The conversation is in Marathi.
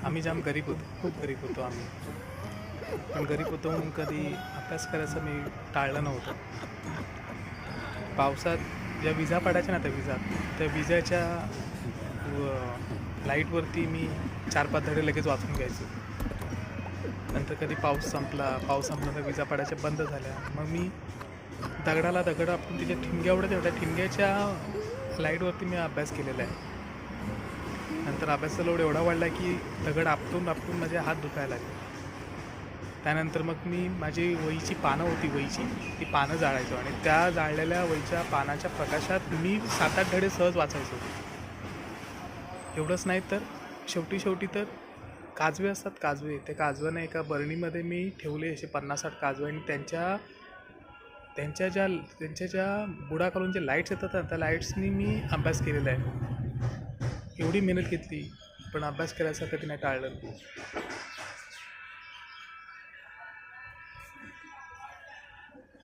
आम्ही जाम गरीब होतो, खूप गरीब होतो आम्ही. पण गरीब होतो म्हणून कधी अभ्यास करायचं मी टाळलं नव्हतं. पावसात ज्या विजा पडायच्या ना त्या विजाच्या लाईटवरती मी 4-5 धडे लगेच वाचून घ्यायचो. नंतर कधी पाऊस संपला तर विजा पडायच्या बंद झाल्या. मग मी दगडाला दगड आपण तिच्या ठिणग्या उडत त्या ठिणग्याच्या लाईटवरती मी अभ्यास केलेला आहे. नंतर अभ्यासाचा लोड एवढा वाढला की दगड आपटून आपटून माझे हात दुखायला लागले. त्यानंतर मग मी माझी वहीची पानं होती ती पानं जाळायचो आणि त्या जाळलेल्या वहीच्या पानाच्या प्रकाशात मी 7-8 धडे सहज वाचायचो. एवढंच नाही तर शेवटी तर काजवे असतात, त्या काजव्याने एका बरणीमध्ये मी ठेवले असे 50-60 काजवे आणि त्यांच्या ज्या बुडाखालून जे लाईट्स येतात ना त्या लाईट्सनी मी अभ्यास केलेला आहे. एवढी मेहनत घेतली पण अभ्यास करायचा कधी नाही टाळलं.